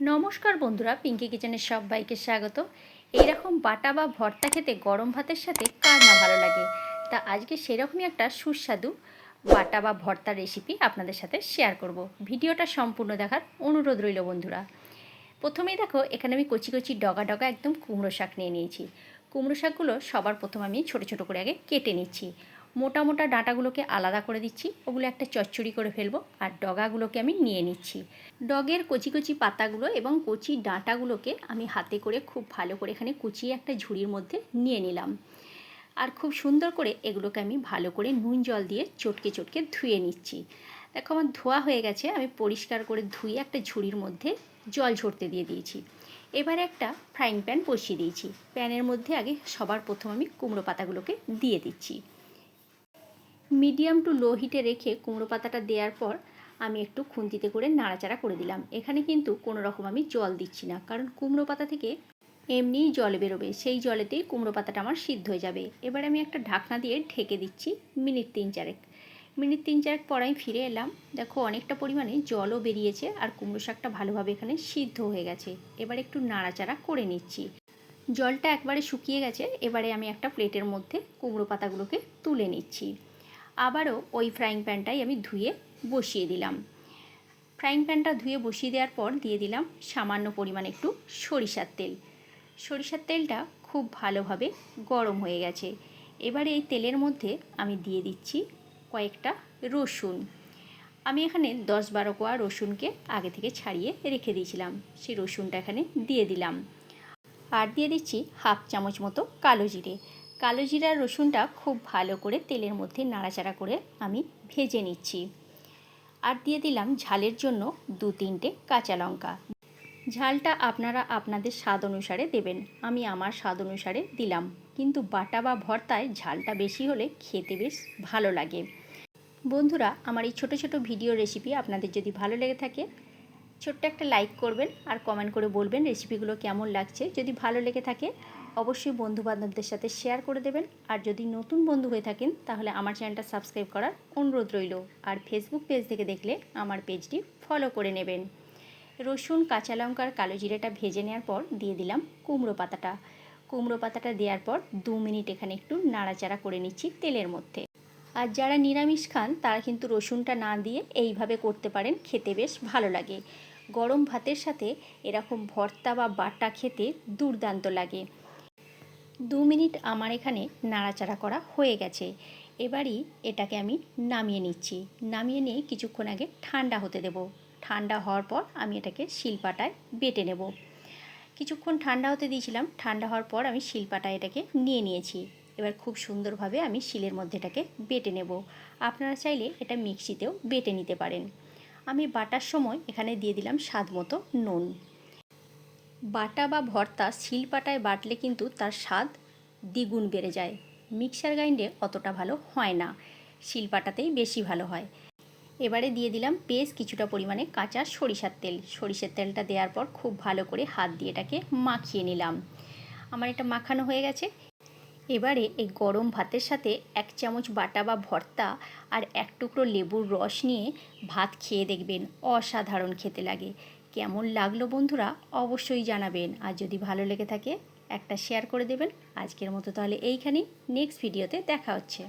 নমস্কার বন্ধুরা, পিঙ্কি কিচেনের সবাইকে স্বাগত। এইরকম বাটা বা ভর্তা খেতে গরম ভাতের সাথে কার না ভালো লাগে। তা আজকে সেরকমই একটা সুস্বাদু বাটা বা ভর্তার রেসিপি আপনাদের সাথে শেয়ার করব। ভিডিওটা সম্পূর্ণ দেখার অনুরোধ রইল বন্ধুরা। প্রথমেই দেখো, এখানে আমি কচি কচি ডগা ডগা একদম কুমড়ো শাক নিয়ে নিয়েছি। কুমড়ো শাকগুলো সবার প্রথম আমি ছোটো ছোটো করে আগে কেটে নিচ্ছি। মোটা মোটা ডাঁটাগুলোকে আলাদা করে দিচ্ছি, ওগুলো একটা চচ্চড়ি করে ফেলবো। আর ডগাগুলোকে আমি নিয়ে নিচ্ছি। ডগের কচি কচি পাতাগুলো এবং কচি ডাঁটাগুলোকে আমি হাতে করে খুব ভালো করে এখানে কুচিয়ে একটা ঝুড়ির মধ্যে নিয়ে নিলাম। আর খুব সুন্দর করে এগুলোকে আমি ভালো করে নুন জল দিয়ে চটকে চটকে ধুয়ে নিচ্ছি। দেখো, আমার ধোয়া হয়ে গেছে। আমি পরিষ্কার করে ধুয়ে একটা ঝুড়ির মধ্যে জল ঝরতে দিয়ে দিয়েছি। এবারে একটা ফ্রাইং প্যান বসিয়ে দিয়েছি। প্যানের মধ্যে আগে সবার প্রথম আমি কুমড়ো পাতাগুলোকে দিয়ে দিচ্ছি। মিডিয়াম টু লো হিটে রেখে কুমড়ো পাতাটা দেওয়ার পর আমি একটু খুন্তিতে করে নাড়াচাড়া করে দিলাম। এখানে কিন্তু কোনো রকম আমি জল দিচ্ছি না, কারণ কুমড়ো পাতা থেকে এমনিই জল বেরোবে, সেই জলেতেই কুমড়ো পাতাটা আমার সিদ্ধ হয়ে যাবে। এবার আমি একটা ঢাকনা দিয়ে ঢেকে দিচ্ছি মিনিট তিন চারেক পর আমি ফিরে এলাম। দেখো, অনেকটা পরিমাণে জলও বেরিয়েছে আর কুমড়ো শাকটা ভালোভাবে এখানে সিদ্ধ হয়ে গেছে। এবার একটু নাড়াচাড়া করে নিচ্ছি। জলটা একবারে শুকিয়ে গেছে। এবারে আমি একটা প্লেটের মধ্যে কুমড়ো পাতাগুলোকে তুলে নিচ্ছি। আবারও ওই ফ্রাইং প্যানটাই আমি ধুয়ে বসিয়ে দিলাম। ফ্রাইং প্যানটা ধুয়ে বসিয়ে দেওয়ার পর দিয়ে দিলাম সামান্য পরিমাণে একটু সরিষার তেল। সরিষার তেলটা খুব ভালোভাবে গরম হয়ে গেছে। এবারে এই তেলের মধ্যে আমি দিয়ে দিচ্ছি কয়েকটা রসুন। আমি এখানে 10-12 কোয়া রসুনকে আগে থেকে ছাড়িয়ে রেখে দিয়েছিলাম, সেই রসুনটা এখানে দিয়ে দিলাম। আর দিয়ে দিচ্ছি হাফ চামচ মতো কালো জিরে। কালো জিরার রসুনটা খুব ভালো করে তেলের মধ্যে নাড়াচাড়া করে আমি ভেজে নিচ্ছি। আর দিয়ে দিলাম ঝালের জন্য 2-3টে কাঁচা লঙ্কা। ঝালটা আপনারা আপনাদের স্বাদ অনুসারে দেবেন। আমি আমার স্বাদ অনুসারে দিলাম, কিন্তু বাটা বা ভর্তায় ঝালটা বেশি হলে খেতে বেশ ভালো লাগে। বন্ধুরা, আমার এই ছোট ছোট ভিডিও রেসিপি আপনাদের যদি ভালো লেগে থাকে, ছোট্ট একটা লাইক করবেন আর কমেন্ট করে বলবেন রেসিপিগুলো কেমন লাগছে। যদি ভালো লেগে থাকে অবশ্যই বন্ধুবান্ধবদের সাথে শেয়ার করে দেবেন। আর যদি নতুন বন্ধু হয়ে থাকেন তাহলে আমার চ্যানেলটা সাবস্ক্রাইব করার অনুরোধ রইল। আর ফেসবুক পেজ থেকে দেখলে আমার পেজটি ফলো করে নেবেন। রসুন, কাঁচা লঙ্কার কালো জিরেটা ভেজে নেওয়ার পর দিয়ে দিলাম কুমড়ো পাতাটা। কুমড়ো পাতাটা দেওয়ার পর 2 মিনিট এখানে একটু নাড়াচাড়া করে নিচ্ছি তেলের মধ্যে। আর যারা নিরামিষ খান তারা কিন্তু রসুনটা না দিয়ে এইভাবে করতে পারেন, খেতে বেশ ভালো লাগে। গরম ভাতের সাথে এরকম ভর্তা বা বাটা খেতে দুর্দান্ত লাগে। 2 মিনিট আমার এখানে নাড়াচাড়া করা হয়ে গেছে। এবারই এটাকে আমি নামিয়ে নিচ্ছি। নামিয়ে নিয়ে কিছুক্ষণ আগে ঠান্ডা হতে দেব। ঠান্ডা হওয়ার পর আমি এটাকে শিলপাটায় বেটে নেব। কিছুক্ষণ ঠান্ডা হতে দিয়েছিলাম। ঠান্ডা হওয়ার পর আমি শিলপাটায় এটাকে নিয়ে নিয়েছি। এবার খুব সুন্দরভাবে আমি শিলের মধ্যে এটাকে বেটে নেব। আপনারা চাইলে এটা মিক্সিতেও বেটে নিতে পারেন। আমি বাটার সময় এখানে দিয়ে দিলাম স্বাদ মতো নুন। বাটা বা ভর্তা শিলপাটায় বাটলে কিন্তু তার স্বাদ দ্বিগুণ বেড়ে যায়। মিক্সার গ্রাইন্ডে অতটা ভালো হয় না, শিলপাটাতেই বেশি ভালো হয়। এবারে দিয়ে দিলাম বেশ কিছুটা পরিমাণে কাঁচা সরিষার তেল। সরিষার তেলটা দেওয়ার পর খুব ভালো করে হাত দিয়ে এটাকে মাখিয়ে নিলাম। আমার এটা মাখানো হয়ে গেছে। এবারে এই গরম ভাতের সাথে 1 চামচ বাটা বা ভর্তা আর 1 টুকরো লেবুর রস নিয়ে ভাত খেয়ে দেখবেন, অসাধারণ খেতে লাগে। কেমন লাগলো বন্ধুরা অবশ্যই জানাবেন। আর যদি ভালো লেগে থাকে একটা শেয়ার করে দেবেন। আজকের মতো তাহলে এইখানেই, নেক্সট ভিডিওতে দেখা হচ্ছে।